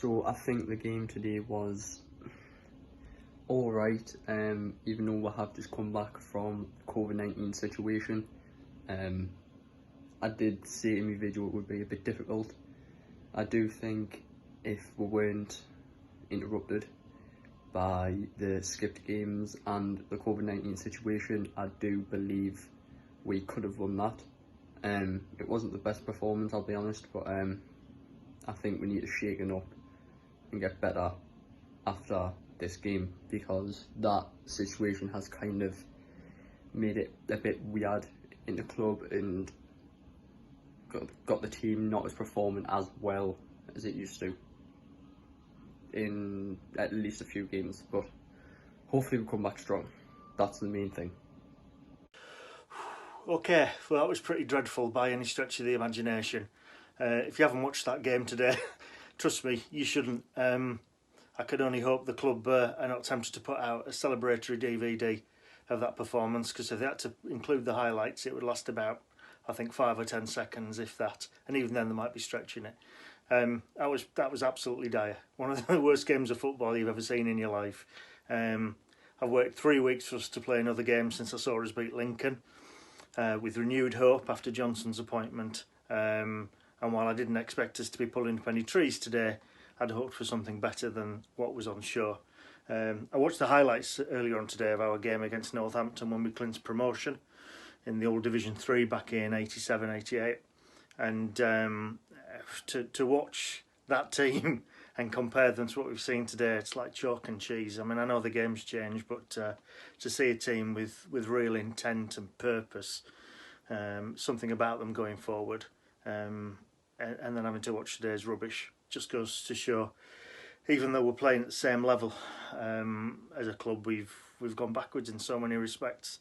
So I think the game today was alright, even though we have just come back from the COVID-19 situation. I did say in my video it would be a bit difficult. I do think if we weren't interrupted by the skipped games and the COVID-19 situation, I do believe we could have won that. It wasn't the best performance, I'll be honest, but I think we need to shake it up and get better after this game, because that situation has kind of made it a bit weird in the club and got the team not as performing as well as it used to in at least a few games. But hopefully we come back strong. That's the main thing. Okay, well, that was pretty dreadful by any stretch of the imagination. If you haven't watched that game today, trust me, you shouldn't. I could only hope the club are not tempted to put out a celebratory DVD of that performance, because if they had to include the highlights, it would last about, I think, 5 or 10 seconds, if that, and even then they might be stretching it. That was absolutely dire. One of the worst games of football you've ever seen in your life. I've worked 3 weeks for us to play another game since I saw us beat Lincoln, with renewed hope after Johnson's appointment. And while I didn't expect us to be pulling up any trees today, I'd hoped for something better than what was on show. I watched the highlights earlier on today of our game against Northampton when we clinched promotion in the old Division 3 back in 87-88. And to watch that team and compare them to what we've seen today, it's like chalk and cheese. I mean, I know the game's changed, but to see a team with real intent and purpose, something about them going forward, and then having to watch today's rubbish, just goes to show, even though we're playing at the same level as a club, we've gone backwards in so many respects.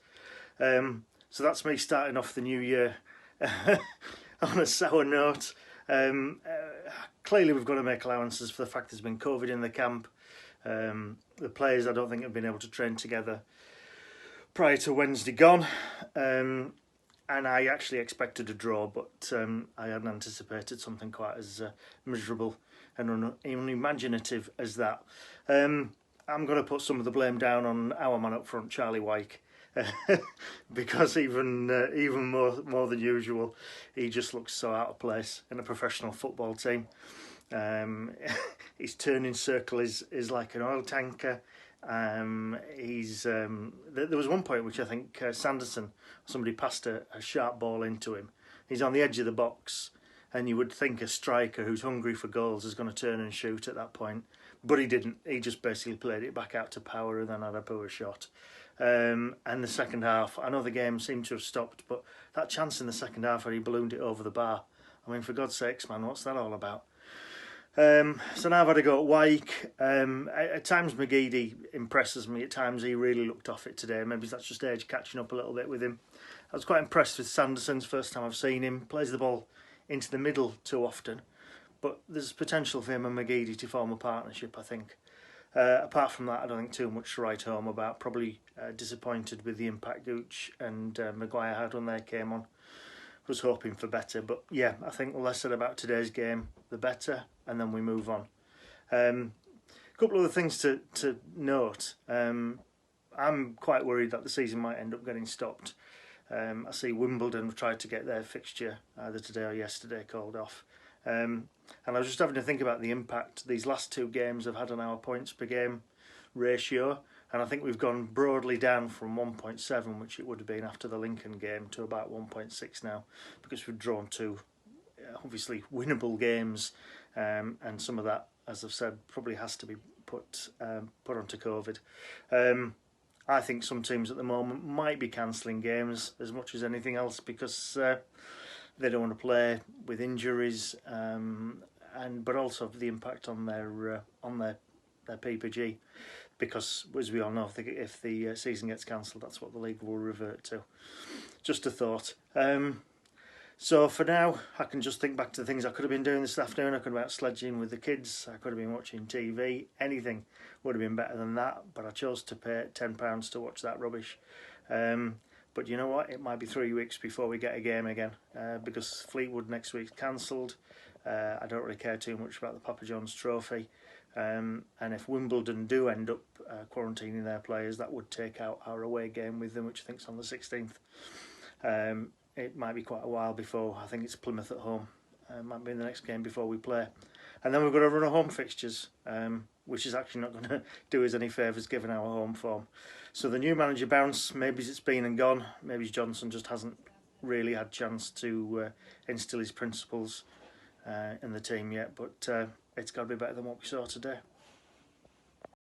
So that's me starting off the new year on a sour note. Clearly we've got to make allowances for the fact there's been COVID in the camp. The players, I don't think, have been able to train together prior to Wednesday gone. And I actually expected a draw, but I hadn't anticipated something quite as miserable and unimaginative as that. I'm going to put some of the blame down on our man up front, Charlie Wyke, because even more than usual, he just looks so out of place in a professional football team. His turning circle is like an oil tanker. There was one point which I think Sanderson, somebody passed a sharp ball into him. He's on the edge of the box, and you would think a striker who's hungry for goals is going to turn and shoot at that point, but he didn't. He just basically played it back out to Power and then had a poor shot. And the second half, I know the game seemed to have stopped, but that chance in the second half where he ballooned it over the bar, I mean, for God's sakes, man, what's that all about? So now I've had a go at Wyke. At times McGeady impresses me, at times he really looked off it today. Maybe that's just age catching up a little bit with him. I was quite impressed with Sanderson's first time I've seen him. Plays the ball into the middle too often, but there's potential for him and McGeady to form a partnership, I think. Apart from that, I don't think too much to write home about. Probably disappointed with the impact Gooch and Maguire had when they came on. Was hoping for better, but yeah, I think the less said about today's game, the better, and then we move on. A couple of other things to note. I'm quite worried that the season might end up getting stopped. I see Wimbledon have tried to get their fixture either today or yesterday called off. And I was just having to think about the impact these last 2 games have had on our points per game ratio. And I think we've gone broadly down from 1.7, which it would have been after the Lincoln game, to about 1.6 now, because we've drawn 2 obviously winnable games, and some of that, as I've said, probably has to be put onto COVID. I think some teams at the moment might be cancelling games as much as anything else, because they don't want to play with injuries, but also the impact on their PPG. Because, as we all know, if the season gets cancelled, that's what the league will revert to. Just a thought. So for now, I can just think back to the things I could have been doing this afternoon. I could have been out sledging with the kids. I could have been watching TV. Anything would have been better than that. But I chose to pay £10 to watch that rubbish. But you know what? It might be 3 weeks before we get a game again, because Fleetwood next week's cancelled. I don't really care too much about the Papa John's Trophy. And if Wimbledon do end up quarantining their players, that would take out our away game with them, which I think is on the 16th. It might be quite a while before. I think it's Plymouth at home. Might be in the next game before we play. And then we've got to run a home fixtures, which is actually not going to do us any favours given our home form. So the new manager bounce, maybe it's been and gone. Maybe Johnson just hasn't really had chance to instil his principles in the team yet. But it's got to be better than what we saw today.